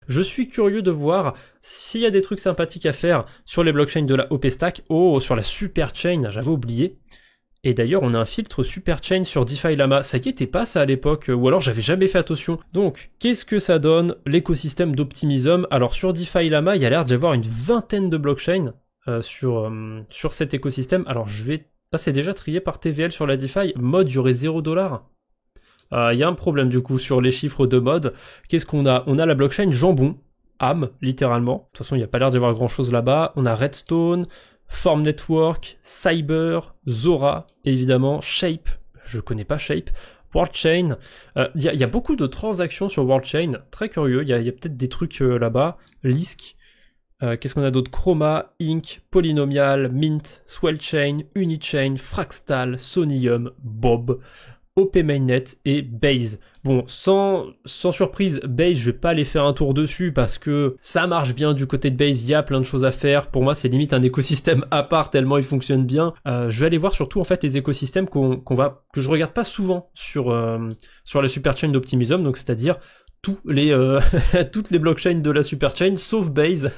Je suis curieux de voir s'il y a des trucs sympathiques à faire sur les blockchains de la OP Stack. Oh, sur la Superchain, j'avais oublié. Et d'ailleurs, on a un filtre Superchain sur DeFi Llama. Ça y était pas ça à l'époque, ou alors j'avais jamais fait attention. Donc, qu'est-ce que ça donne l'écosystème d'Optimism? Alors sur DeFi Llama, il y a l'air d'y avoir une vingtaine de blockchains sur cet écosystème. Alors je vais... Ah, c'est déjà trié par TVL sur la DeFi. Mode, il y aurait 0$. Il y a un problème du coup sur les chiffres de mode. Qu'est-ce qu'on a? On a la blockchain Jambon, AM, littéralement. De toute façon, il n'y a pas l'air d'y avoir grand-chose là-bas. On a Redstone, Form Network, Cyber, Zora, évidemment, Shape, je connais pas Shape, WorldChain. Il y a beaucoup de transactions sur WorldChain, très curieux, il y a peut-être des trucs là-bas. Lisk, qu'est-ce qu'on a d'autre? Chroma, Inc, Polynomial, Mint, Swellchain, Unichain, Fractal, Sonium, Bob, OP Mainnet et Base. Bon, sans surprise, Base, je vais pas aller faire un tour dessus parce que ça marche bien du côté de Base, il y a plein de choses à faire. Pour moi, c'est limite un écosystème à part tellement il fonctionne bien. Je vais aller voir surtout en fait les écosystèmes que je regarde pas souvent sur la Superchain d'Optimism, donc c'est-à-dire toutes les blockchains de la Superchain, sauf Base.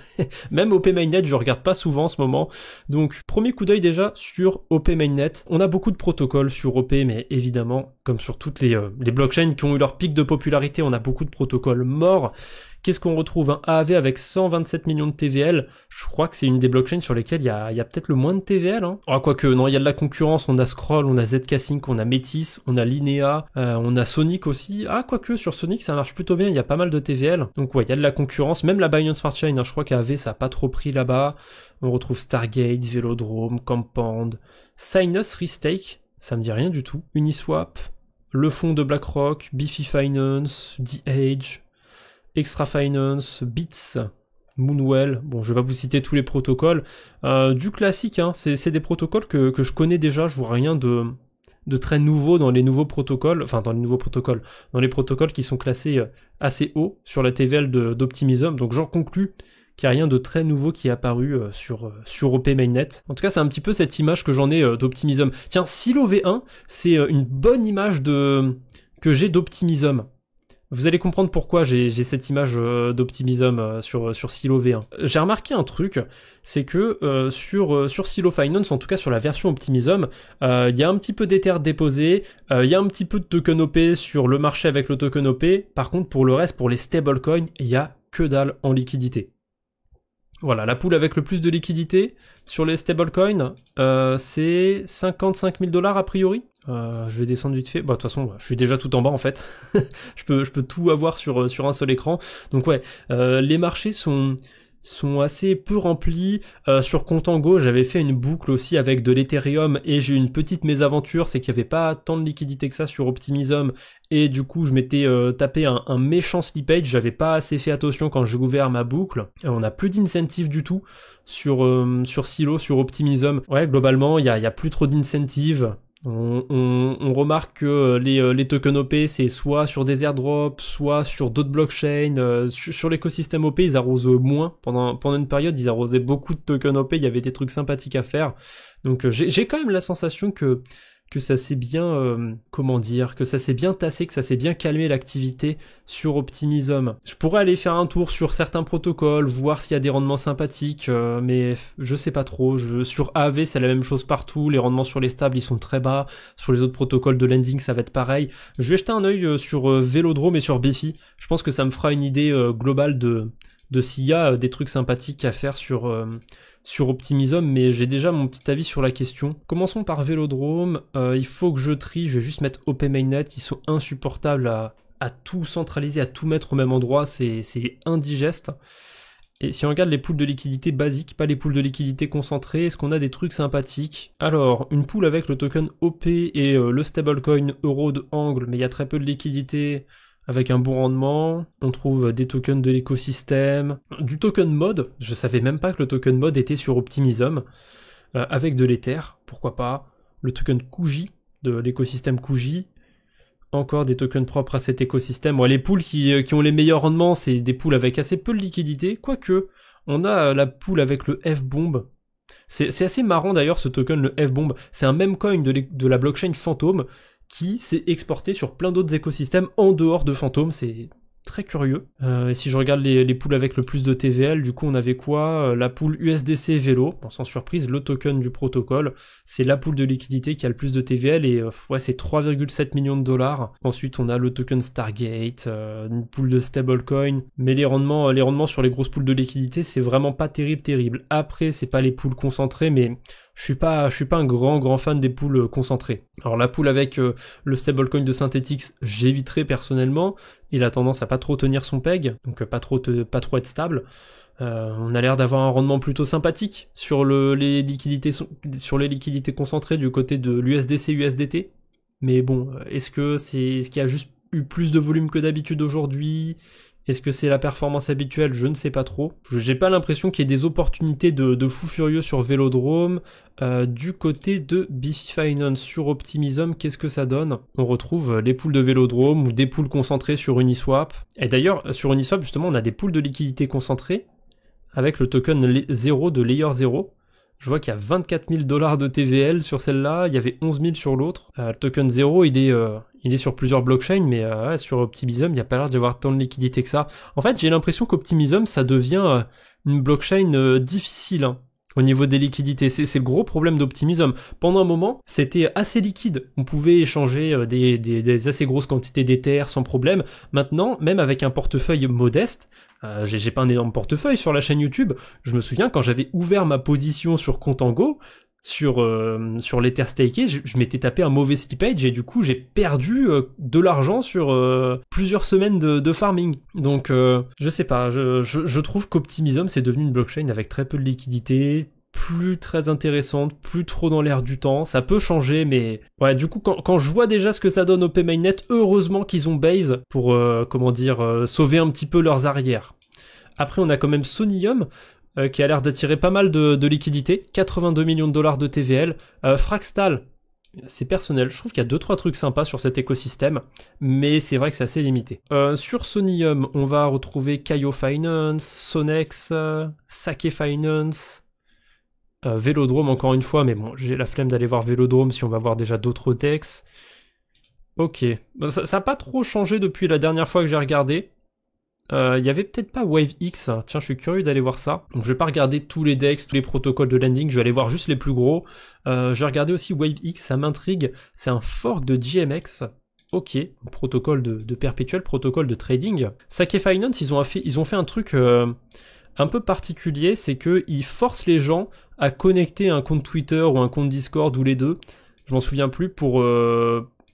Même OP Mainnet, je regarde pas souvent en ce moment. Donc, premier coup d'œil déjà sur OP Mainnet. On a beaucoup de protocoles sur OP, mais évidemment, comme sur toutes les blockchains qui ont eu leur pic de popularité, on a beaucoup de protocoles morts. Qu'est-ce qu'on retrouve? Un AAV avec 127 millions de TVL. Je crois que c'est une des blockchains sur lesquelles il y a peut-être le moins de TVL. Hein. Ah, quoique, non, il y a de la concurrence. On a Scroll, on a ZK-Sync, on a Métis, on a Linea, on a Sonic aussi. Ah, quoique, sur Sonic, ça marche plutôt bien. Il y a pas mal de TVL. Donc, ouais, il y a de la concurrence. Même la Binance Smart Chain, hein, je crois qu'AAV, ça a pas trop pris là-bas. On retrouve Stargate, Velodrome, Compound, Sinus Restake. Ça me dit rien du tout. Uniswap, le fonds de BlackRock, Bifi Finance, The Age, Extra Finance, Bits, Moonwell, bon je vais pas vous citer tous les protocoles, du classique, hein. C'est des protocoles que je connais déjà, je vois rien de très nouveau dans les nouveaux protocoles, dans les protocoles qui sont classés assez haut sur la TVL d'Optimism, donc j'en conclus qu'il n'y a rien de très nouveau qui est apparu sur OP Mainnet. En tout cas, c'est un petit peu cette image que j'en ai d'Optimism. Tiens, Silo V1, c'est une bonne image que j'ai d'Optimism. Vous allez comprendre pourquoi j'ai cette image d'Optimism sur Silo V1. J'ai remarqué un truc, c'est que sur Silo Finance, en tout cas sur la version Optimism, il y a un petit peu d'Ether déposé, il y a un petit peu de token OP sur le marché avec le token OP. Par contre, pour le reste, pour les stablecoins, il y a que dalle en liquidité. Voilà, la pool avec le plus de liquidité sur les stablecoins, c'est 55 000$ a priori. Je vais descendre vite fait. Bah, de toute façon, je suis déjà tout en bas en fait. je peux tout avoir sur un seul écran. Donc ouais, les marchés sont assez peu remplis. Sur Contango, j'avais fait une boucle aussi avec de l'Ethereum et j'ai eu une petite mésaventure, c'est qu'il n'y avait pas tant de liquidité que ça sur Optimism et du coup je m'étais tapé un méchant slippage, j'avais pas assez fait attention quand j'ai ouvert ma boucle. On n'a plus d'incentive du tout sur Silo, sur Optimism. Ouais, globalement, il y a plus trop d'incentive. On remarque que les tokens OP, c'est soit sur des airdrops, soit sur d'autres blockchains. Sur l'écosystème OP, ils arrosent moins. Pendant une période, ils arrosaient beaucoup de tokens OP, il y avait des trucs sympathiques à faire. Donc j'ai quand même la sensation que ça s'est bien, que ça s'est bien tassé, que ça s'est bien calmé l'activité sur Optimism. Je pourrais aller faire un tour sur certains protocoles, voir s'il y a des rendements sympathiques, mais je sais pas trop. Sur AAV, c'est la même chose partout, les rendements sur les stables, ils sont très bas. Sur les autres protocoles de lending, ça va être pareil. Je vais jeter un œil sur Velodrome et sur Bifi. Je pense que ça me fera une idée globale de s'il y a des trucs sympathiques à faire sur Optimism, mais j'ai déjà mon petit avis sur la question. Commençons par Velodrome, il faut que je trie, je vais juste mettre OP Mainnet, ils sont insupportables à tout centraliser, à tout mettre au même endroit, c'est indigeste. Et si on regarde les pools de liquidité basiques, pas les pools de liquidité concentrés, est-ce qu'on a des trucs sympathiques? Alors, une pool avec le token OP et le stablecoin euro de Angle, mais il y a très peu de liquidité, avec un bon rendement. On trouve des tokens de l'écosystème, du token mode, je savais même pas que le token mode était sur Optimism, avec de l'Ether, pourquoi pas, le token Kuji, de l'écosystème Kuji, encore des tokens propres à cet écosystème. Bon, les pools qui ont les meilleurs rendements, c'est des pools avec assez peu de liquidité, quoique, on a la pool avec le F-Bomb. C'est assez marrant d'ailleurs ce token, le F-Bomb, c'est un meme coin de la blockchain Phantom, qui s'est exporté sur plein d'autres écosystèmes en dehors de Phantom, c'est très curieux. Et si je regarde les pools avec le plus de TVL, du coup on avait quoi? La pool USDC Vélo, bon, sans surprise, le token du protocole, c'est la pool de liquidité qui a le plus de TVL et ouais, c'est 3,7 millions de dollars. Ensuite on a le token Stargate, une pool de stablecoin, mais les rendements sur les grosses pools de liquidité c'est vraiment pas terrible. Après c'est pas les pools concentrés, mais je suis pas un grand fan des pools concentrés. Alors la pool avec le stablecoin de Synthetix, j'éviterai personnellement. Il a tendance à pas trop tenir son peg, donc pas trop être stable. On a l'air d'avoir un rendement plutôt sympathique sur les liquidités concentrées du côté de l'USDC USDT. Mais bon, est-ce qu'il y a juste eu plus de volume que d'habitude aujourd'hui? Est-ce que c'est la performance habituelle? Je ne sais pas trop. J'ai pas l'impression qu'il y ait des opportunités de fou furieux sur Vélodrome. Du côté de Biffy Finance sur Optimism, qu'est-ce que ça donne? On retrouve les pools de Vélodrome ou des pools concentrés sur Uniswap. Et d'ailleurs, sur Uniswap, justement, on a des pools de liquidité concentrés avec le token 0 de Layer 0. Je vois qu'il y a 24 000 $ de TVL sur celle-là, il y avait 11 000 sur l'autre. Le token 0, il est sur plusieurs blockchains, mais sur Optimism, il n'y a pas l'air d'y avoir tant de liquidité que ça. En fait, j'ai l'impression qu'Optimism, ça devient une blockchain difficile hein, au niveau des liquidités. C'est le gros problème d'Optimism. Pendant un moment, c'était assez liquide. On pouvait échanger des assez grosses quantités d'Ether sans problème. Maintenant, même avec un portefeuille modeste, j'ai pas un énorme portefeuille sur la chaîne YouTube. Je me souviens quand j'avais ouvert ma position sur Contango, sur l'Ether staké, je m'étais tapé un mauvais slippage et du coup j'ai perdu de l'argent sur plusieurs semaines de farming. Donc je sais pas, je trouve qu'Optimism c'est devenu une blockchain avec très peu de liquidité, plus très intéressante, plus trop dans l'air du temps. Ça peut changer, mais ouais, du coup, quand je vois déjà ce que ça donne au PayMainet, heureusement qu'ils ont Base pour, sauver un petit peu leurs arrières. Après, on a quand même Sonium, qui a l'air d'attirer pas mal de liquidités, 82 millions de dollars de TVL. Fractal, c'est personnel, je trouve qu'il y a 2-3 trucs sympas sur cet écosystème, mais c'est vrai que c'est assez limité. Sur Sonium, on va retrouver Kayo Finance, Sonex, Sake Finance, Vélodrome encore une fois, mais bon, j'ai la flemme d'aller voir Vélodrome si on va voir déjà d'autres DEX. Ok, ça n'a pas trop changé depuis la dernière fois que j'ai regardé. Il y avait peut-être pas WaveX, tiens je suis curieux d'aller voir ça. Donc je vais pas regarder tous les DEX, tous les protocoles de lending, je vais aller voir juste les plus gros. Je vais regarder aussi WaveX, ça m'intrigue, c'est un fork de GMX. Ok, protocole de perpétuel, protocole de trading. Sake Finance, ils ont fait un truc un peu particulier, c'est qu'ils forcent les gens à connecter un compte Twitter ou un compte Discord ou les deux, je m'en souviens plus, pour...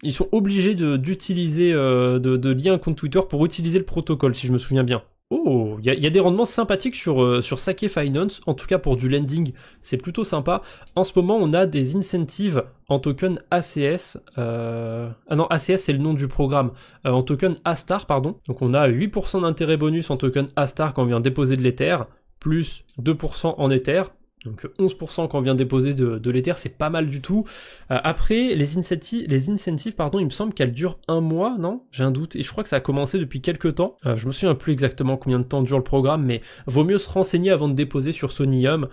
ils sont obligés d'utiliser, de lier un compte Twitter pour utiliser le protocole, si je me souviens bien. Oh, il y a des rendements sympathiques sur Sake Finance, en tout cas pour du lending, c'est plutôt sympa. En ce moment, on a des incentives en token ACS. Ah non, ACS c'est le nom du programme. En token A-Star, pardon. Donc on a 8% d'intérêt bonus en token A-Star quand on vient déposer de l'Ether, plus 2% en Ether. Donc 11% quand on vient déposer de l'Ether, c'est pas mal du tout. Après, les incentives, pardon, il me semble qu'elles durent 1 mois, non? J'ai un doute, et je crois que ça a commencé depuis quelques temps. Je me souviens plus exactement combien de temps dure le programme, mais vaut mieux se renseigner avant de déposer sur Sonium.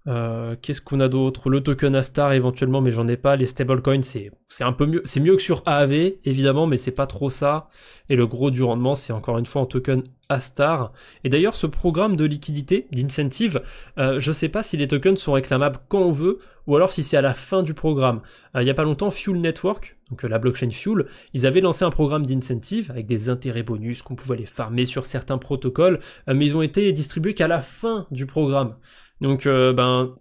Qu'est-ce qu'on a d'autre? Le token A-Star éventuellement, mais j'en ai pas. Les stablecoins, c'est un peu mieux, c'est mieux que sur AAV évidemment, mais c'est pas trop ça. Et le gros du rendement, c'est encore une fois en token A-Star. Et d'ailleurs, ce programme de liquidité, d'incentive, je sais pas si les tokens sont réclamables quand on veut, ou alors si c'est à la fin du programme. Il y a pas longtemps, Fuel Network, donc la blockchain Fuel, ils avaient lancé un programme d'incentive avec des intérêts bonus qu'on pouvait aller farmer sur certains protocoles, mais ils ont été distribués qu'à la fin du programme. Donc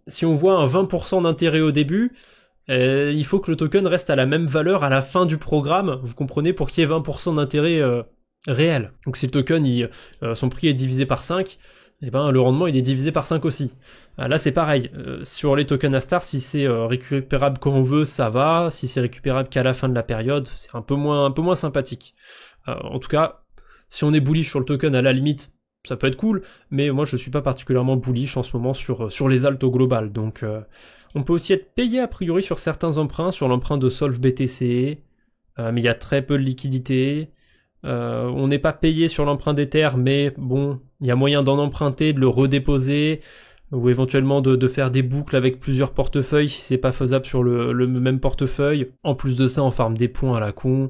si on voit un 20% d'intérêt au début, il faut que le token reste à la même valeur à la fin du programme, vous comprenez, pour qu'il y ait 20% d'intérêt réel. Donc si le token, son prix est divisé par 5, le rendement il est divisé par 5 aussi. Là c'est pareil, sur les tokens A-Star, si c'est récupérable quand on veut, ça va, si c'est récupérable qu'à la fin de la période, c'est un peu moins sympathique. En tout cas, si on est bullish sur le token, à la limite, ça peut être cool, mais moi je suis pas particulièrement bullish en ce moment sur les alts au global, donc on peut aussi être payé a priori sur certains emprunts, sur l'emprunt de Solv BTC, mais il y a très peu de liquidité. On n'est pas payé sur l'emprunt d'Ether, mais bon, il y a moyen d'en emprunter, de le redéposer, ou éventuellement de faire des boucles avec plusieurs portefeuilles si c'est pas faisable sur le même portefeuille. En plus de ça, on farme des points à la con.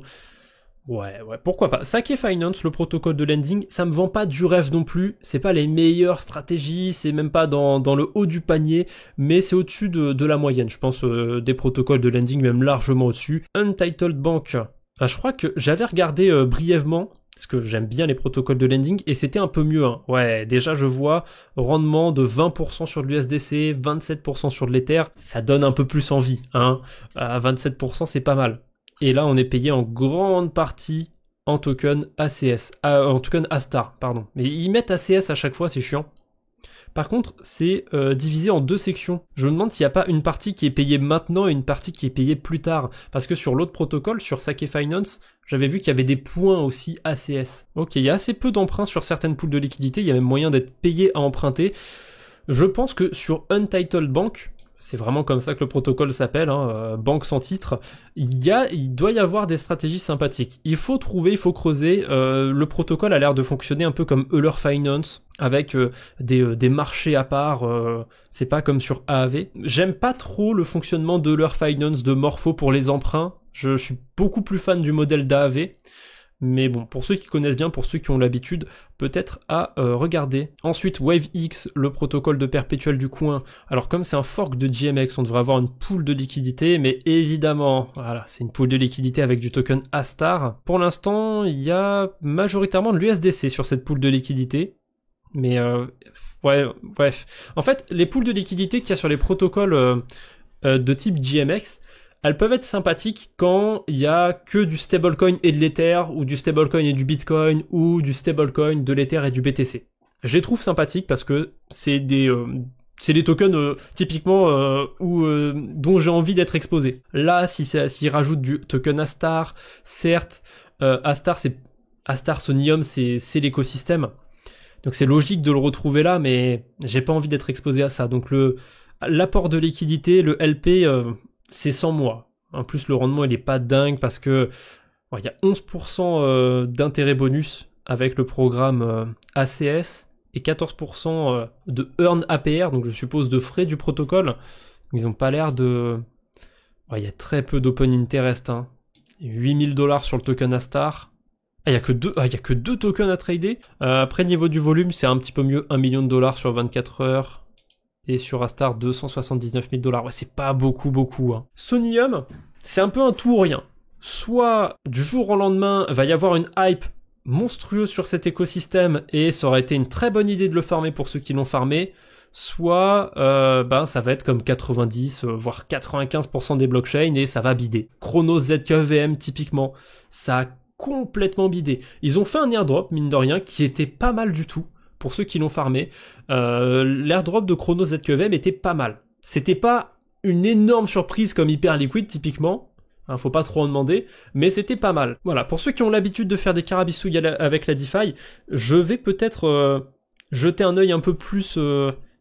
Ouais, pourquoi pas. Sake Finance, le protocole de lending, ça me vend pas du rêve non plus. C'est pas les meilleures stratégies, c'est même pas dans le haut du panier, mais c'est au-dessus de la moyenne. Je pense des protocoles de lending, même largement au-dessus. Untitled Bank. Ah, je crois que j'avais regardé brièvement, parce que j'aime bien les protocoles de lending, et c'était un peu mieux. Hein. Ouais, déjà je vois rendement de 20% sur l'USDC, 27% sur de l'Ether. Ça donne un peu plus envie. Hein. À 27%, c'est pas mal. Et là, on est payé en grande partie en token ACS, en token Astar, pardon. Mais ils mettent ACS à chaque fois, c'est chiant. Par contre, c'est divisé en deux sections. Je me demande s'il n'y a pas une partie qui est payée maintenant et une partie qui est payée plus tard. Parce que sur l'autre protocole, sur Sake Finance, j'avais vu qu'il y avait des points aussi ACS. Ok, il y a assez peu d'emprunts sur certaines poules de liquidité, il y a même moyen d'être payé à emprunter. Je pense que sur Untitled Bank, c'est vraiment comme ça que le protocole s'appelle, hein, banque sans titre, il doit y avoir des stratégies sympathiques. Il faut trouver, il faut creuser. Le protocole a l'air de fonctionner un peu comme Euler Finance, avec des marchés à part. C'est pas comme sur AAV. J'aime pas trop le fonctionnement d'Euler Finance, de Morpho pour les emprunts. Je suis beaucoup plus fan du modèle d'AAV. Mais bon, pour ceux qui connaissent bien, pour ceux qui ont l'habitude, peut-être à regarder. Ensuite, WaveX, le protocole de perpétuel du coin. Alors comme c'est un fork de GMX, on devrait avoir une pool de liquidité, mais évidemment, voilà, c'est une pool de liquidité avec du token Astar. Pour l'instant, il y a majoritairement de l'USDC sur cette pool de liquidité. Mais ouais, bref. En fait, les pools de liquidité qu'il y a sur les protocoles de type GMX, elles peuvent être sympathiques quand il y a que du stablecoin et de l'Ether, ou du stablecoin et du Bitcoin, ou du stablecoin, de l'Ether et du BTC. Je les trouve sympathiques parce que c'est des tokens typiquement dont j'ai envie d'être exposé. Là, s'ils rajoutent du token Astar, certes, Astar Sonium, c'est l'écosystème. Donc c'est logique de le retrouver là, mais j'ai pas envie d'être exposé à ça. Donc l'apport de liquidité, le LP, c'est sans moi. En plus, le rendement, il est pas dingue parce que il y a 11% d'intérêt bonus avec le programme ACS et 14% de Earn APR, donc je suppose de frais du protocole. Ils ont pas l'air de... Il y a très peu d'open interest. Hein. $8000 sur le token Astar. Il y a que deux tokens à trader. Après, niveau du volume, c'est un petit peu mieux. $1 million sur 24 heures. Et sur Astar, 279 000 $. Ouais, c'est pas beaucoup. Hein. Sonium, c'est un peu un tout ou rien. Soit, du jour au lendemain, va y avoir une hype monstrueuse sur cet écosystème et ça aurait été une très bonne idée de le farmer pour ceux qui l'ont farmé. Soit, ça va être comme 90, voire 95% des blockchains et ça va bider. Chronos ZKVM, typiquement, ça a complètement bidé. Ils ont fait un airdrop, mine de rien, qui était pas mal du tout. Pour ceux qui l'ont farmé, l'airdrop de Chronos ZQVM était pas mal. C'était pas une énorme surprise comme Hyperliquid typiquement, hein, faut pas trop en demander, mais c'était pas mal. Voilà, pour ceux qui ont l'habitude de faire des carabistouilles avec la DeFi, je vais peut-être jeter un œil un peu plus,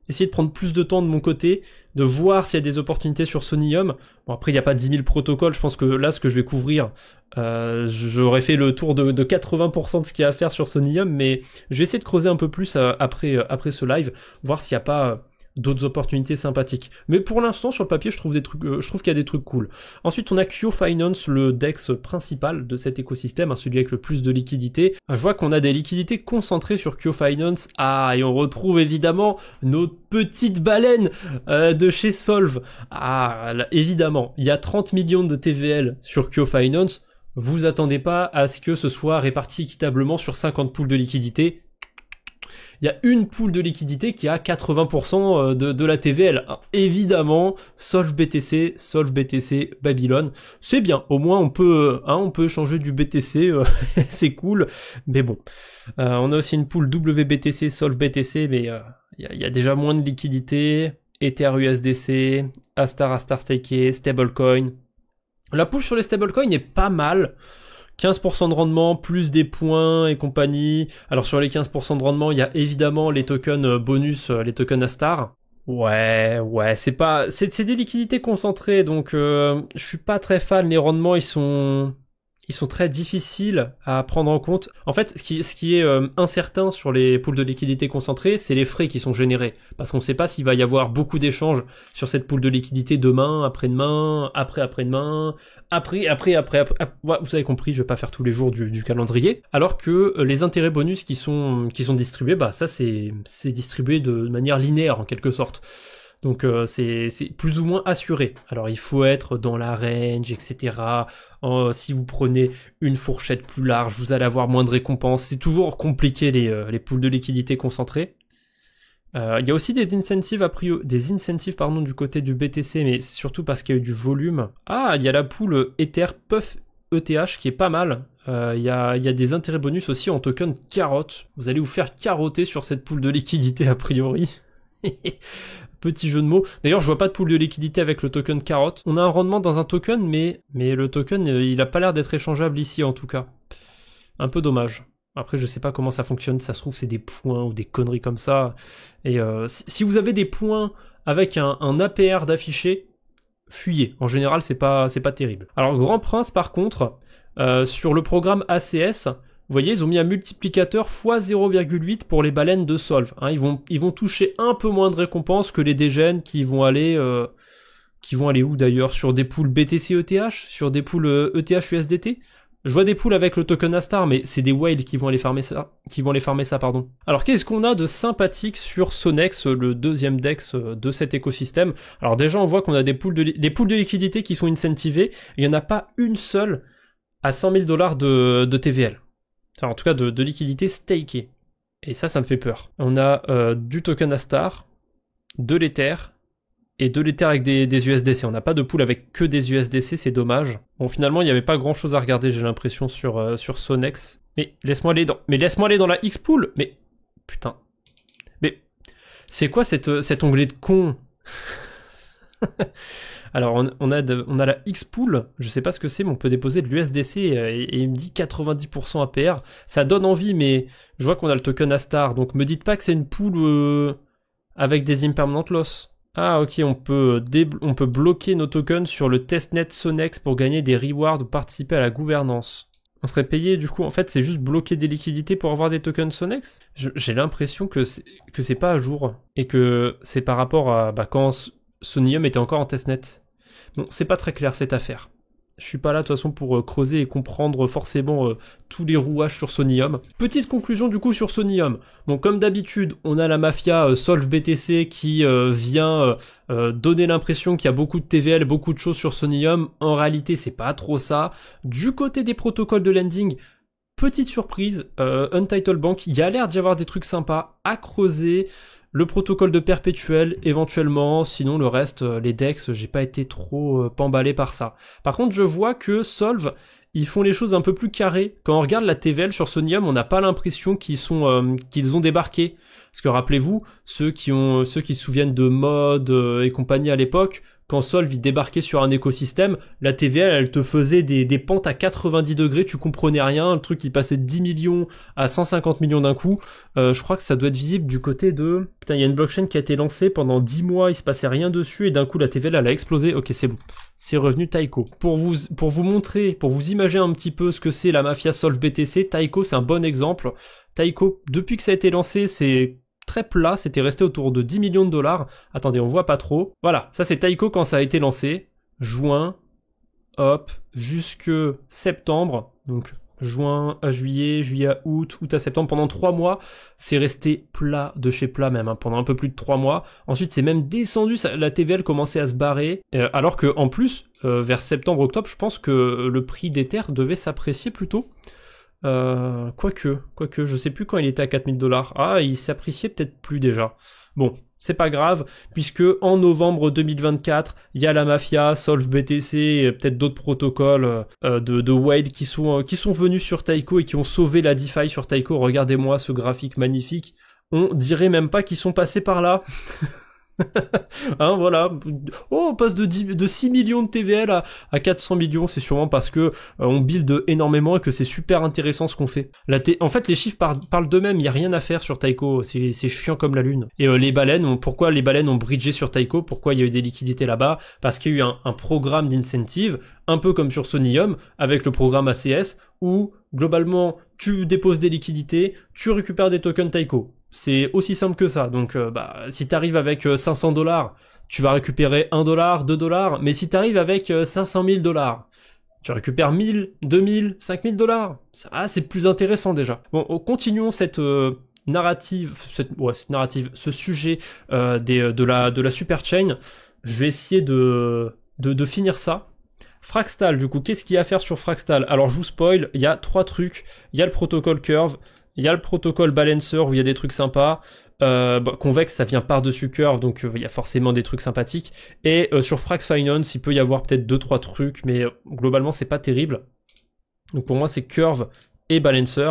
essayer de prendre plus de temps de mon côté, de voir s'il y a des opportunités sur Sonium. Bon, après, il n'y a pas 10 000 protocoles, je pense que là, ce que je vais couvrir, j'aurais fait le tour de 80% de ce qu'il y a à faire sur Sonium, mais je vais essayer de creuser un peu plus après ce live, voir s'il n'y a pas d'autres opportunités sympathiques. Mais pour l'instant, sur le papier, je trouve qu'il y a des trucs cool. Ensuite, on a Kyo Finance, le DEX principal de cet écosystème, hein, celui avec le plus de liquidités. Je vois qu'on a des liquidités concentrées sur Kyo Finance. Ah, et on retrouve évidemment nos petites baleines de chez Solve. Ah, là, évidemment, il y a 30 millions de TVL sur Kyo Finance. Vous attendez pas à ce que ce soit réparti équitablement sur 50 pools de liquidités. Il y a une pool de liquidité qui a 80% de la TVL. Alors, évidemment, Solve BTC Babylone. C'est bien, au moins on peut changer du BTC, c'est cool. Mais bon, on a aussi une pool WBTC, Solve BTC, mais il y a déjà moins de liquidité. Ether USDC, Astar Staké, Stablecoin. La pool sur les stablecoins est pas mal. 15% de rendement, plus des points et compagnie. Alors sur les 15% de rendement, il y a évidemment les tokens bonus, les tokens Astar. Ouais, c'est des liquidités concentrées, donc je suis pas très fan. Les rendements, ils sont ils sont très difficiles à prendre en compte. En fait, ce qui est incertain sur les pools de liquidité concentrés, c'est les frais qui sont générés. Parce qu'on ne sait pas s'il va y avoir beaucoup d'échanges sur cette pool de liquidité demain, après-demain, après-après-demain, après. Ouais, vous avez compris, je vais pas faire tous les jours du calendrier. Alors que les intérêts bonus qui sont distribués, bah ça c'est distribué de manière linéaire en quelque sorte. Donc c'est plus ou moins assuré. Alors il faut être dans la range, etc. Si vous prenez une fourchette plus large, vous allez avoir moins de récompenses. C'est toujours compliqué les pools de liquidité concentrés. Il y a aussi des incentives du côté du BTC, mais c'est surtout parce qu'il y a eu du volume. Ah, il y a la pool Ether Puff ETH qui est pas mal. Il y a des intérêts bonus aussi en token carotte. Vous allez vous faire carotter sur cette pool de liquidité a priori. Petit jeu de mots. D'ailleurs, je vois pas de pool de liquidité avec le token carotte. On a un rendement dans un token, mais le token, il a pas l'air d'être échangeable ici en tout cas. Un peu dommage. Après, je sais pas comment ça fonctionne. Ça se trouve, c'est des points ou des conneries comme ça. Et si vous avez des points avec un APR d'affiché, fuyez. En général, c'est pas terrible. Alors, Grand Prince, par contre, sur le programme ACS, vous voyez, ils ont mis un multiplicateur x 0,8 pour les baleines de Solve. Hein, ils vont toucher un peu moins de récompenses que les dégènes qui vont aller où d'ailleurs? Sur des pools BTC ETH? Sur des pools ETH USDT? Je vois des pools avec le token Astar, mais c'est des whales qui vont aller farmer ça, pardon. Alors qu'est-ce qu'on a de sympathique sur Sonex, le deuxième DEX de cet écosystème? Alors déjà, on voit qu'on a des pools de liquidité qui sont incentivés. Il n'y en a pas une seule à 100 000 $ de TVL. Enfin, en tout cas, de liquidité stakée. Et ça me fait peur. On a du token Astar, de l'Ether, et de l'Ether avec des USDC. On n'a pas de pool avec que des USDC, c'est dommage. Bon, finalement, il n'y avait pas grand chose à regarder, j'ai l'impression, sur Sonex. Mais laisse-moi aller dans la X-Pool. Mais, putain. Mais, c'est quoi cet onglet de con? Alors, on a la X-Pool, je sais pas ce que c'est, mais on peut déposer de l'USDC et il me dit 90% APR. Ça donne envie, mais je vois qu'on a le token Astar, donc me dites pas que c'est une pool avec des impermanent loss. Ah ok, on peut bloquer nos tokens sur le testnet Sonex pour gagner des rewards ou participer à la gouvernance. On serait payé du coup, en fait c'est juste bloquer des liquidités pour avoir des tokens Sonex. J'ai l'impression que c'est pas à jour et que c'est par rapport à quand Sonium était encore en testnet. Bon, c'est pas très clair cette affaire. Je suis pas là de toute façon pour creuser et comprendre forcément tous les rouages sur Sonium. Petite conclusion du coup sur Sonium. Donc comme d'habitude, on a la mafia Solve BTC qui vient donner l'impression qu'il y a beaucoup de TVL, beaucoup de choses sur Sonium. En réalité, c'est pas trop ça. Du côté des protocoles de lending, petite surprise, Untitled Bank, il y a l'air d'y avoir des trucs sympas à creuser. Le protocole de perpétuel, éventuellement, sinon le reste, les DEX, j'ai pas été trop emballé par ça. Par contre, je vois que Solve, ils font les choses un peu plus carrées. Quand on regarde la TVL sur Sonium, on n'a pas l'impression qu'ils ont débarqué. Parce que rappelez-vous, ceux qui se souviennent de Mode et compagnie à l'époque, quand Solve il débarquait sur un écosystème, la TVL elle te faisait des pentes à 90 degrés, tu comprenais rien, le truc il passait de 10 millions à 150 millions d'un coup. Je crois que ça doit être visible du côté de... Putain, il y a une blockchain qui a été lancée pendant 10 mois, il se passait rien dessus et d'un coup la TVL elle a explosé. Ok, c'est bon. C'est revenu Taiko. Pour vous montrer, pour vous imaginer un petit peu ce que c'est la mafia Solve BTC, Taiko c'est un bon exemple. Taiko, depuis que ça a été lancé, c'est très plat, c'était resté autour de 10 millions de $. Attendez, on voit pas trop. Voilà, ça c'est Taiko quand ça a été lancé. Juin, hop, jusque septembre. Donc juin à juillet, juillet à août, août à septembre. Pendant 3 mois, c'est resté plat de chez plat même, hein, pendant un peu plus de 3 mois. Ensuite, c'est même descendu, la TVL commençait à se barrer. Alors que en plus, vers septembre-octobre, je pense que le prix d'Ether devait s'apprécier plutôt. Quoique, je sais plus quand il était à 4000 $. Ah, il s'appréciait peut-être plus déjà. Bon, c'est pas grave, puisque en novembre 2024, il y a la mafia, Solve BTC, et peut-être d'autres protocoles de whale qui sont venus sur Taiko et qui ont sauvé la DeFi sur Taiko. Regardez-moi ce graphique magnifique. On dirait même pas qu'ils sont passés par là. Hein, voilà. Oh, on passe de 6 millions de TVL à 400 millions, c'est sûrement parce que on build énormément et que c'est super intéressant ce qu'on fait. En fait, les chiffres parlent d'eux-mêmes, il y a rien à faire sur Taiko, c'est chiant comme la lune. Et les baleines, pourquoi les baleines ont bridgé sur Taiko, pourquoi il y a eu des liquidités là-bas? Parce qu'il y a eu un programme d'incentive, un peu comme sur Sonium, avec le programme ACS, où globalement, tu déposes des liquidités, tu récupères des tokens Taiko. C'est aussi simple que ça. Donc, si t'arrives avec 500$, tu vas récupérer 1$, 2$. Mais si t'arrives avec 500 000$, tu récupères 1000, 2000, 5000$. C'est plus intéressant déjà. Bon, continuons cette narrative, ce sujet de la super chain. Je vais essayer de finir ça. Fractal, du coup, qu'est-ce qu'il y a à faire sur Fractal? Alors, je vous spoil, il y a 3 trucs. Il y a le protocole Curve. Il y a le protocole Balancer où il y a des trucs sympas. Convex, ça vient par-dessus Curve, donc il y a forcément des trucs sympathiques. Et sur Frax Finance, il peut y avoir peut-être 2-3 trucs, mais globalement, c'est pas terrible. Donc pour moi, c'est Curve et Balancer.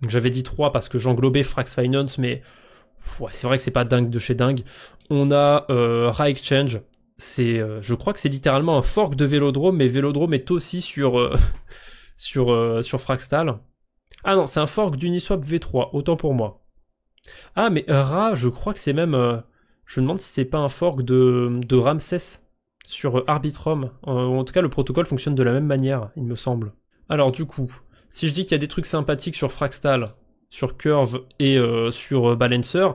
J'avais dit 3 parce que j'englobais Frax Finance, mais c'est vrai que c'est pas dingue de chez dingue. On a Ra Exchange. Je crois que c'est littéralement un fork de Vélodrome, mais Vélodrome est aussi sur Fractal. Ah non, c'est un fork d'Uniswap V3, autant pour moi. Ah, mais Ra, je crois que c'est même... je me demande si c'est pas un fork de Ramsès sur Arbitrum. En tout cas, le protocole fonctionne de la même manière, il me semble. Alors du coup, si je dis qu'il y a des trucs sympathiques sur Fractal, sur Curve et sur Balancer,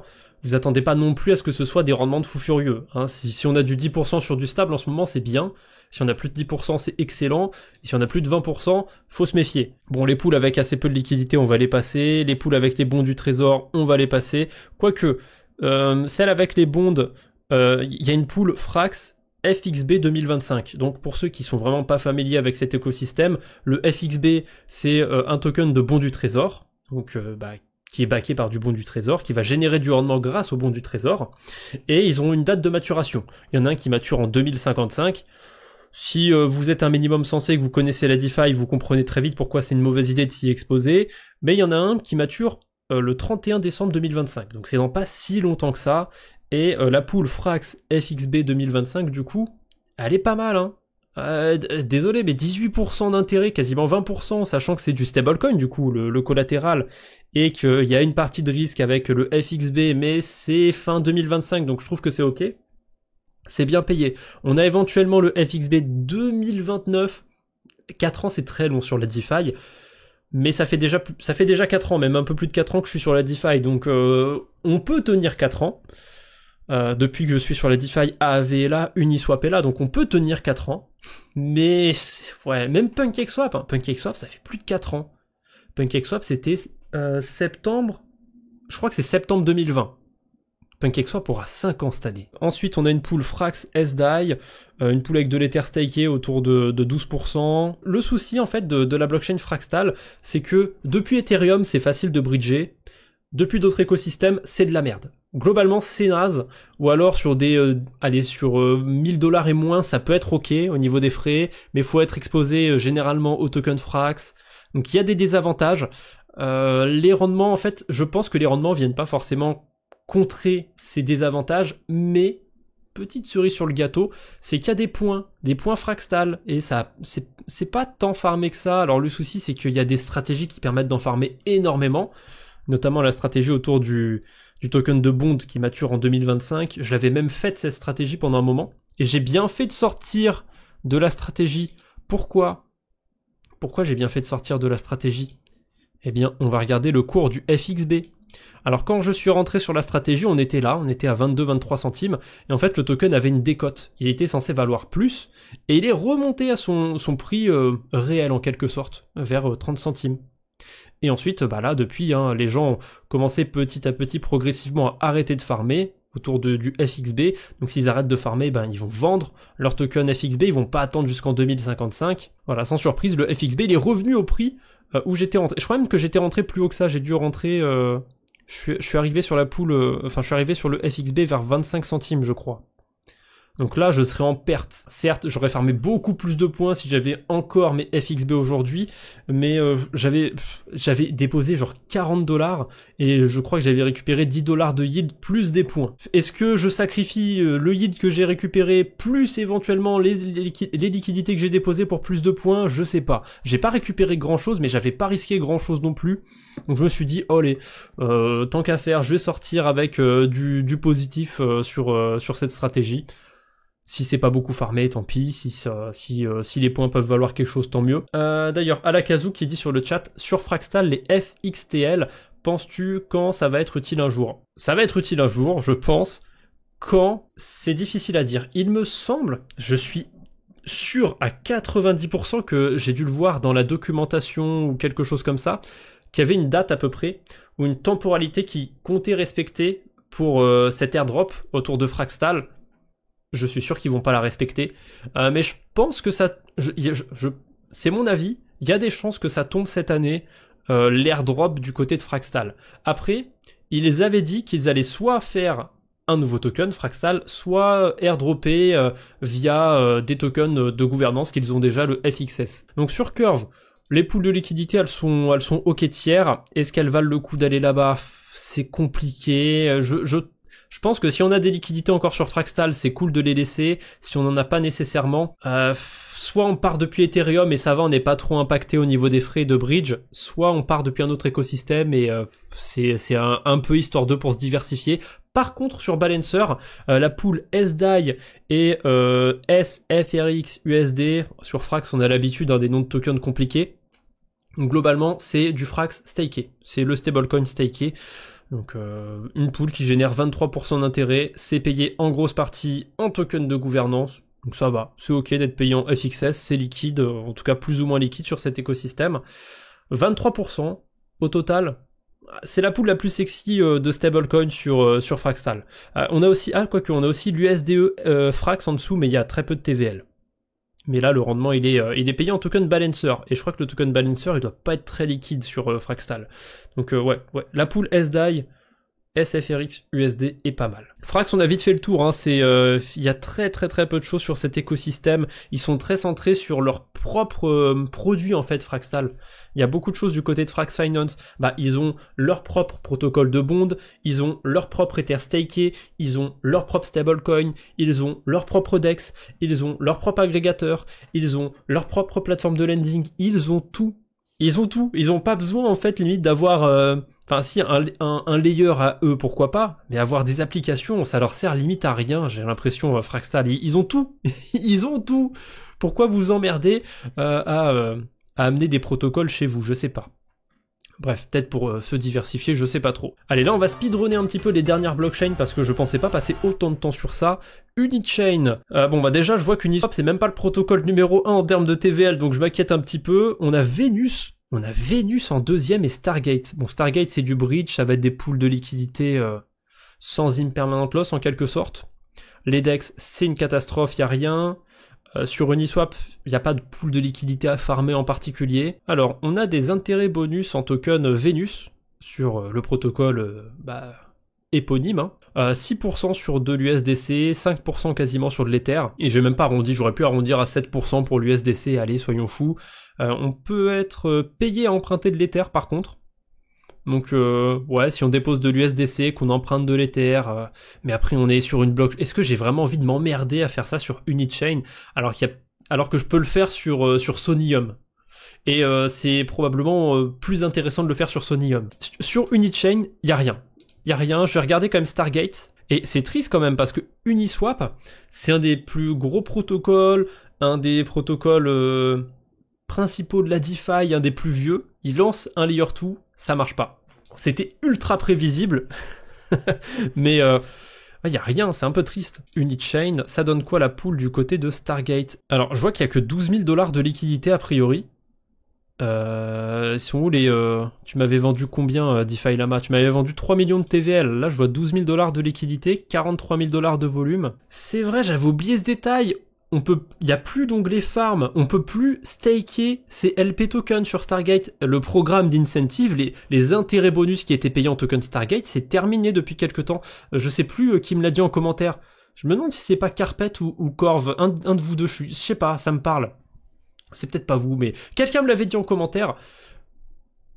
vous attendez pas non plus à ce que ce soit des rendements de fou furieux. Hein. Si on a du 10% sur du stable en ce moment, c'est bien. Si on a plus de 10%, c'est excellent. Et si on a plus de 20%, faut se méfier. Bon, les poules avec assez peu de liquidité, on va les passer. Les poules avec les bons du trésor, on va les passer. Quoique, celle avec les bonds, il y a une pool Frax FXB 2025. Donc pour ceux qui sont vraiment pas familiers avec cet écosystème, le FXB, c'est un token de bon du trésor. Donc, qui est backé par du bon du trésor, qui va générer du rendement grâce au bon du trésor. Et ils ont une date de maturation. Il y en a un qui mature en 2055. Si vous êtes un minimum sensé, que vous connaissez la DeFi, vous comprenez très vite pourquoi c'est une mauvaise idée de s'y exposer. Mais il y en a un qui mature le 31 décembre 2025. Donc c'est dans pas si longtemps que ça. Et la pool Frax FXB 2025, du coup, elle est pas mal, hein. Désolé, mais 18% d'intérêt, quasiment 20%, sachant que c'est du stablecoin, du coup, le collatéral, et qu'il y a une partie de risque avec le FXB, mais c'est fin 2025, donc je trouve que c'est ok. C'est bien payé. On a éventuellement le FXB 2029. 4 ans, c'est très long sur la DeFi. Mais ça fait déjà 4 ans, même un peu plus de 4 ans que je suis sur la DeFi. Donc on peut tenir 4 ans. Depuis que je suis sur la DeFi, AAV est là, Uniswap est là, donc on peut tenir 4 ans. Mais ouais, même PancakeSwap, hein. PancakeSwap, ça fait plus de 4 ans. PancakeSwap, c'était septembre. Je crois que c'est septembre 2020. PancakeSwap aura 5 ans cette année. Ensuite, on a une pool Frax SDAI, une pool avec de l'Ether staké autour de 12%. Le souci, en fait, de la blockchain Fractal, c'est que depuis Ethereum, c'est facile de bridger. Depuis d'autres écosystèmes, c'est de la merde. Globalement, c'est naze. Ou alors, sur sur 1000$ et moins, ça peut être ok au niveau des frais, mais il faut être exposé généralement au token Frax. Donc, il y a des désavantages. Les rendements, en fait, je pense que les rendements viennent pas forcément contrer ces désavantages, mais petite cerise sur le gâteau, c'est qu'il y a des points fractal, et ça, c'est pas tant farmé que ça. Alors le souci, c'est qu'il y a des stratégies qui permettent d'en farmer énormément, notamment la stratégie autour du token de bond qui mature en 2025. Je l'avais même faite cette stratégie pendant un moment, et j'ai bien fait de sortir de la stratégie. Pourquoi j'ai bien fait de sortir de la stratégie? Eh bien, on va regarder le cours du FXB. Alors quand je suis rentré sur la stratégie, on était à 22-23 centimes, et en fait le token avait une décote. Il était censé valoir plus, et il est remonté à son prix réel en quelque sorte, vers 30 centimes. Et ensuite, là depuis, les gens ont commencé petit à petit progressivement à arrêter de farmer autour du FXB, donc s'ils arrêtent de farmer, ils vont vendre leur token FXB, ils vont pas attendre jusqu'en 2055. Voilà, sans surprise, le FXB il est revenu au prix où j'étais rentré. Je crois même que j'étais rentré plus haut que ça, j'ai dû rentrer... Je suis arrivé sur la pool, je suis arrivé sur le FXB vers 25 centimes, je crois. Donc là, je serais en perte. Certes, j'aurais farmé beaucoup plus de points si j'avais encore mes FXB aujourd'hui, mais j'avais déposé genre 40$ et je crois que j'avais récupéré 10$ de yield plus des points. Est-ce que je sacrifie le yield que j'ai récupéré plus éventuellement les liquidités que j'ai déposées pour plus de points? Je sais pas. J'ai pas récupéré grand chose, mais j'avais pas risqué grand chose non plus. Donc je me suis dit, allez, tant qu'à faire, je vais sortir avec du positif sur cette stratégie. Si c'est pas beaucoup farmé, tant pis. Si les points peuvent valoir quelque chose, tant mieux. D'ailleurs, Alakazu qui dit sur le chat, sur Fraxtal, les FXTL, penses-tu quand ça va être utile un jour? Ça va être utile un jour, je pense. Quand, c'est difficile à dire. Il me semble, je suis sûr à 90% que j'ai dû le voir dans la documentation ou quelque chose comme ça, qu'il y avait une date à peu près, ou une temporalité qui comptait respecter pour cet airdrop autour de Fraxtal. Je suis sûr qu'ils vont pas la respecter, mais je pense que ça, c'est mon avis, il y a des chances que ça tombe cette année, l'airdrop du côté de Fraxtal. Après, ils avaient dit qu'ils allaient soit faire un nouveau token Fraxtal, soit airdropper via des tokens de gouvernance qu'ils ont déjà, le FXS. Donc sur Curve, les poules de liquidité, elles sont ok tiers. Est-ce qu'elles valent le coup d'aller là-bas? C'est compliqué. Je pense que si on a des liquidités encore sur Fraxtal, c'est cool de les laisser. Si on n'en a pas nécessairement, soit on part depuis Ethereum et ça va, on n'est pas trop impacté au niveau des frais de bridge, soit on part depuis un autre écosystème et c'est un peu histoire d'eux pour se diversifier. Par contre, sur Balancer, la pool SDAI et SFRX USD, sur Frax, on a l'habitude des noms de tokens compliqués. Donc globalement, c'est du Frax staké. C'est le stablecoin staké. Donc une pool qui génère 23% d'intérêt, c'est payé en grosse partie en token de gouvernance, donc ça va, c'est ok d'être payé en FXS, c'est liquide, en tout cas plus ou moins liquide sur cet écosystème. 23% au total, c'est la pool la plus sexy de stablecoin sur Fraxtal. On a aussi, on a aussi l'USDE Frax en dessous, mais il y a très peu de TVL. Mais là, le rendement, il est payé en token balancer. Et je crois que le token balancer, il doit pas être très liquide sur Fraxtal. Donc ouais. La pool SDAI, SFRX, USD est pas mal. Frax, on a vite fait le tour. Il y a très peu de choses sur cet écosystème. Ils sont très centrés sur leurs propres produits, en fait, Fraxtal. Il y a beaucoup de choses du côté de Frax Finance. Ils ont leur propre protocole de bond, ils ont leur propre Ether staké, ils ont leur propre stablecoin, ils ont leur propre DEX, ils ont leur propre agrégateur, ils ont leur propre plateforme de lending, ils ont tout. Ils ont pas besoin, en fait, limite d'avoir... un layer à eux, pourquoi pas, mais avoir des applications, ça leur sert limite à rien, j'ai l'impression, Fraxtal. Ils ont tout. Ils ont tout. Pourquoi vous emmerdez à amener des protocoles chez vous? Je sais pas. Bref, peut-être pour se diversifier, je sais pas trop. Allez, là on va speedrunner un petit peu les dernières blockchains parce que je pensais pas passer autant de temps sur ça. Unichain, déjà je vois qu'Uniswap c'est même pas le protocole numéro 1 en termes de TVL, donc je m'inquiète un petit peu. On a Vénus en deuxième et Stargate. Bon, Stargate c'est du bridge, ça va être des pools de liquidité sans impermanent loss en quelque sorte. Les DEX c'est une catastrophe, y a rien. Sur Uniswap, il n'y a pas de pool de liquidité à farmer en particulier. Alors, on a des intérêts bonus en token Vénus sur le protocole éponyme. 6% sur de l'USDC, 5% quasiment sur de l'Ether. Et j'ai même pas arrondi, j'aurais pu arrondir à 7% pour l'USDC, allez, soyons fous. On peut être payé à emprunter de l'Ether par contre. Donc si on dépose de l'USDC, qu'on emprunte de l'Ether, mais après on est sur une block. Est-ce que j'ai vraiment envie de m'emmerder à faire ça sur Unichain alors que je peux le faire sur Sonium? Et c'est probablement plus intéressant de le faire sur Sonium. Sur Unichain, y a rien. Je vais regarder quand même Stargate. Et c'est triste quand même parce que Uniswap, c'est un des plus gros protocoles, un des protocoles principaux de la DeFi, un des plus vieux. Il lance un layer 2, ça marche pas. C'était ultra prévisible, mais y a rien, c'est un peu triste. Unichain, ça donne quoi la pool du côté de Stargate? Alors, je vois qu'il y a que 12 000 $ de liquidité a priori. Ils sont où les... Tu m'avais vendu combien, DeFi Lama? Tu m'avais vendu 3 millions de TVL. Là, je vois 12 000 $ de liquidité, 43 000 $ de volume. C'est vrai, j'avais oublié ce détail. Il y a plus d'onglet farm, on peut plus staker ces LP tokens sur Stargate. Le programme d'incentive, les intérêts bonus qui étaient payés en token Stargate, c'est terminé depuis quelques temps. Je sais plus qui me l'a dit en commentaire. Je me demande si c'est pas Carpet ou Corve, un de vous deux, je sais pas, ça me parle. C'est peut-être pas vous, mais quelqu'un me l'avait dit en commentaire,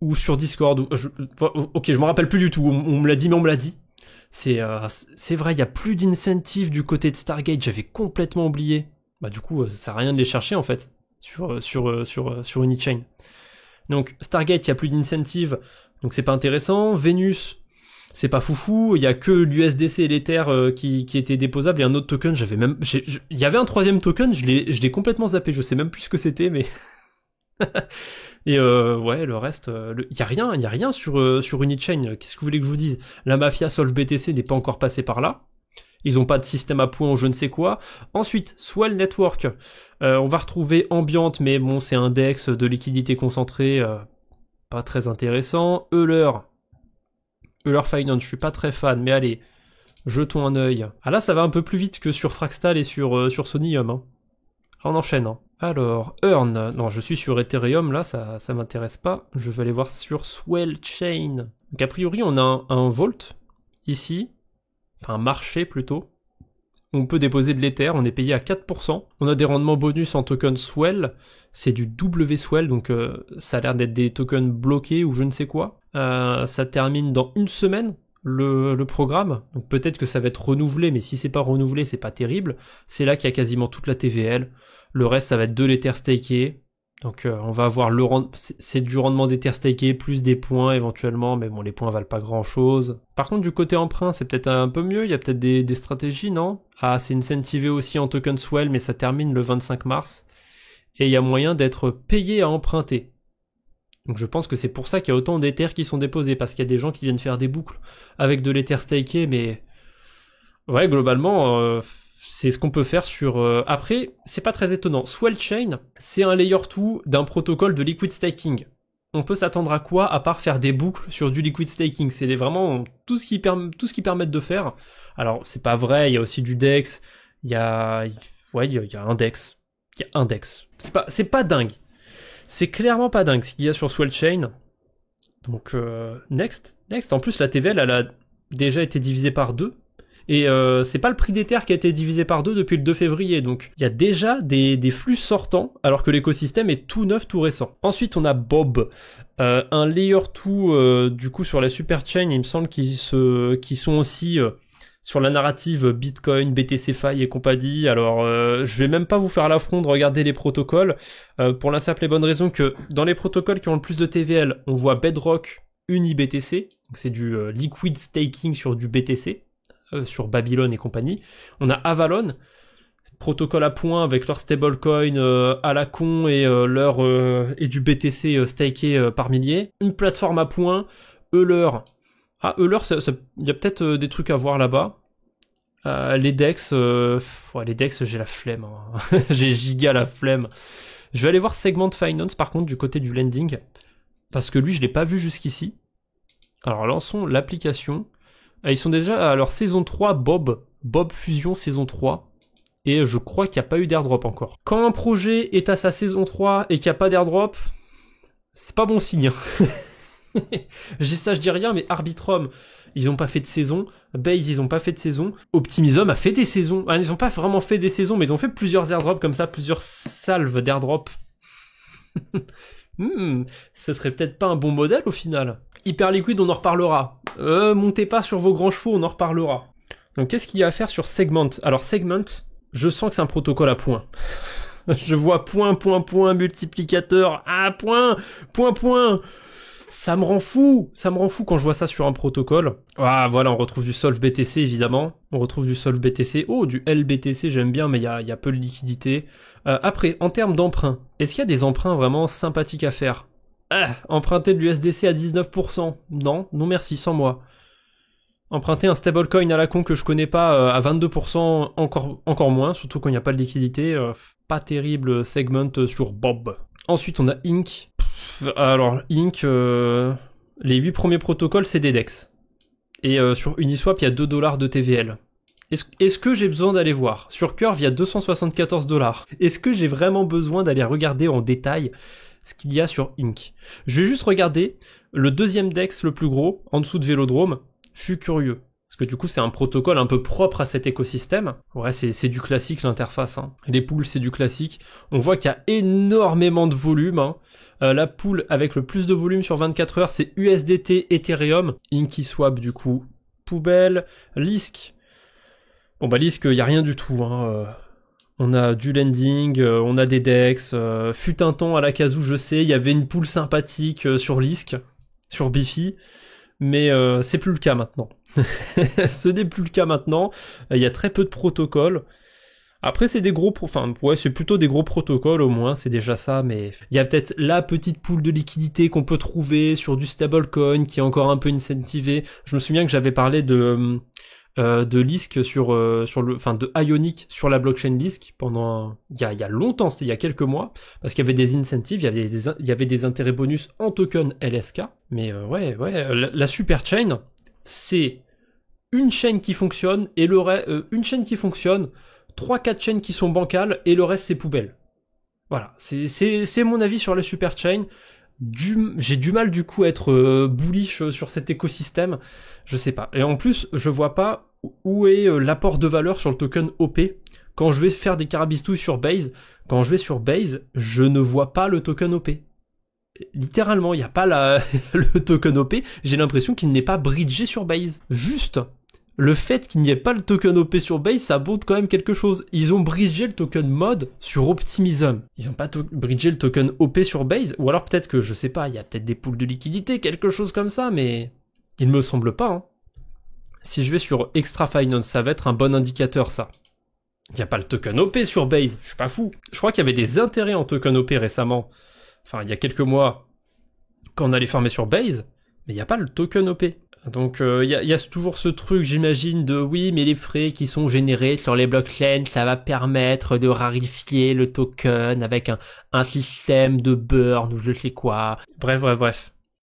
ou sur Discord, ok, je m'en rappelle plus du tout, on me l'a dit, mais on me l'a dit. C'est vrai, il y a plus d'incentive du côté de Stargate, j'avais complètement oublié. Bah du coup, ça sert à rien de les chercher en fait, sur Unichain. Donc Stargate, il y a plus d'incentive, donc c'est pas intéressant. Vénus, c'est pas foufou, il y a que l'USDC et l'Ether qui étaient déposables, et un autre token, il y avait un troisième token, je l'ai complètement zappé, je sais même plus ce que c'était, mais... Et ouais, le reste, y a rien sur Unichain, qu'est-ce que vous voulez que je vous dise? La mafia Solve BTC n'est pas encore passée par là, ils ont pas de système à points ou je ne sais quoi. Ensuite, Swell Network, on va retrouver Ambient, mais bon, c'est un DEX de liquidité concentrée, pas très intéressant. Euler Finance, je suis pas très fan, mais allez, jetons un œil. Ah là, ça va un peu plus vite que sur Fractal et sur Sonium. Hein. On enchaîne. Hein. Alors, Earn, non, je suis sur Ethereum, là, ça m'intéresse pas. Je vais aller voir sur Swell Chain. Donc a priori, on a un Vault, ici, enfin un marché plutôt. On peut déposer de l'Ether, on est payé à 4%. On a des rendements bonus en token Swell, c'est du W-Swell, donc ça a l'air d'être des tokens bloqués ou je ne sais quoi. Ça termine dans une semaine, le programme, donc peut-être que ça va être renouvelé, mais si c'est pas renouvelé, c'est pas terrible. C'est là qu'il y a quasiment toute la TVL. Le reste, ça va être de l'Ether staké. Donc on va avoir c'est du rendement d'Ether staké plus des points éventuellement, mais bon, les points valent pas grand chose. Par contre, du côté emprunt, c'est peut-être un peu mieux, il y a peut-être des stratégies, non? Ah, c'est incentivé aussi en token Swell, mais ça termine le 25 mars. Et il y a moyen d'être payé à emprunter. Donc je pense que c'est pour ça qu'il y a autant d'Ether qui sont déposés, parce qu'il y a des gens qui viennent faire des boucles avec de l'Ether staké, mais... Ouais, globalement... c'est ce qu'on peut faire sur... Après, c'est pas très étonnant. Swell Chain, c'est un layer 2 d'un protocole de liquid staking. On peut s'attendre à quoi à part faire des boucles sur du liquid staking? C'est vraiment tout ce qui permettent de faire. Alors, c'est pas vrai, il y a aussi du DEX, il y a un DEX. Il y a un DEX. C'est pas dingue. C'est clairement pas dingue ce qu'il y a sur Swell Chain. Donc, next. En plus, la TVL, elle a déjà été divisée par 2. Et c'est pas le prix d'Ether qui a été divisé par 2 depuis le 2 février, donc il y a déjà des flux sortants, alors que l'écosystème est tout neuf, tout récent. Ensuite, on a Bob, un layer 2 du coup sur la superchain, il me semble qu'ils sont aussi sur la narrative Bitcoin, BTCFi et compagnie. Alors, je vais même pas vous faire l'affront de regarder les protocoles, pour la simple et bonne raison que dans les protocoles qui ont le plus de TVL, on voit Bedrock, UniBTC, donc c'est du liquid staking sur du BTC, sur Babylon et compagnie. On a Avalon, protocole à points avec leur stablecoin à la con et et du BTC staké par milliers. Une plateforme à points, Euler. Ah, Euler, il y a peut-être des trucs à voir là-bas. Les DEX, j'ai la flemme. Hein. J'ai giga la flemme. Je vais aller voir Segment Finance par contre du côté du lending, parce que lui je l'ai pas vu jusqu'ici. Alors lançons l'application. Ils sont déjà à leur saison 3 Bob Fusion saison 3. Et je crois qu'il n'y a pas eu d'airdrop encore. Quand un projet est à sa saison 3 et qu'il n'y a pas d'airdrop, c'est pas bon signe. Je dis rien, mais Arbitrum, ils n'ont pas fait de saison. Base, ils n'ont pas fait de saison. Optimism a fait des saisons. Ils n'ont pas vraiment fait des saisons, mais ils ont fait plusieurs airdrops comme ça, plusieurs salves d'airdrop. Ce serait peut-être pas un bon modèle au final. Hyperliquid, on en reparlera. Montez pas sur vos grands chevaux, on en reparlera. Donc qu'est-ce qu'il y a à faire sur Segment? Alors Segment, je sens que c'est un protocole à points. Je vois point, multiplicateur, point. Ça me rend fou quand je vois ça sur un protocole. Ah voilà, on retrouve du Solve BTC évidemment. On retrouve du Solve BTC. Oh, du LBTC, j'aime bien, mais il y a peu de liquidité. Après, en termes d'emprunt, est-ce qu'il y a des emprunts vraiment sympathiques à faire? Emprunter de l'USDC à 19%. Non merci, sans moi. Emprunter un stablecoin à la con que je connais pas à 22%, encore moins, surtout quand il n'y a pas de liquidité. Pas terrible segment sur Bob. Ensuite, on a Inc. Alors, Inc, les 8 premiers protocoles, c'est des DEX. Et sur Uniswap, il y a $2 de TVL. Est-ce que j'ai besoin d'aller voir? Sur Curve, il y a $274. Est-ce que j'ai vraiment besoin d'aller regarder en détail ce qu'il y a sur Inc? Je vais juste regarder le deuxième DEX le plus gros, en dessous de Vélodrome. Je suis curieux. Parce que du coup, c'est un protocole un peu propre à cet écosystème. Ouais, c'est du classique, l'interface. Hein. Les pools, c'est du classique. On voit qu'il y a énormément de volume. Hein. La pool avec le plus de volume sur 24 heures, c'est USDT Ethereum. InkySwap, du coup, poubelle. Lisk. Bon, bah, Lisk, il n'y a rien du tout. Hein. On a du lending, on a des DEX. Fut un temps à la Kazoo, je sais, il y avait une pool sympathique sur Lisk, sur Bifi. Mais c'est plus le cas maintenant. Ce n'est plus le cas maintenant. Il y a très peu de protocoles. Après, c'est des gros... c'est plutôt des gros protocoles au moins, c'est déjà ça, mais... Il y a peut-être la petite pool de liquidité qu'on peut trouver sur du stablecoin qui est encore un peu incentivé. Je me souviens que j'avais parlé de Lisk de Ionic sur la blockchain Lisk pendant il y a longtemps, c'était il y a quelques mois, parce qu'il y avait des incentives, il y avait des intérêts bonus en token LSK. Mais la super chain, c'est une chaîne qui fonctionne et une chaîne qui fonctionne, 3-4 chaînes qui sont bancales et le reste c'est poubelle. Voilà, c'est mon avis sur la super chain. J'ai du mal du coup à être bullish sur cet écosystème, je sais pas. Et en plus, je vois pas où est l'apport de valeur sur le token OP. Quand je vais faire des carabistouilles sur Base, quand je vais sur Base, je ne vois pas le token OP. Littéralement, il n'y a pas le token OP, j'ai l'impression qu'il n'est pas bridgé sur Base. Juste, le fait qu'il n'y ait pas le token OP sur Base, ça montre quand même quelque chose. Ils ont bridgé le token mod sur Optimism. Ils n'ont pas bridgé le token OP sur Base, ou alors peut-être que, je sais pas, il y a peut-être des pools de liquidité, quelque chose comme ça, mais il me semble pas. Hein. Si je vais sur Extra Finance, ça va être un bon indicateur, ça. Il n'y a pas le token OP sur Base, je suis pas fou. Je crois qu'il y avait des intérêts en token OP récemment. Enfin, il y a quelques mois, quand on allait farmer sur Base, mais il n'y a pas le token OP. Donc il y a toujours ce truc, j'imagine, de oui, mais les frais qui sont générés sur les blockchains, ça va permettre de rarifier le token avec un système de burn ou je sais quoi. Bref.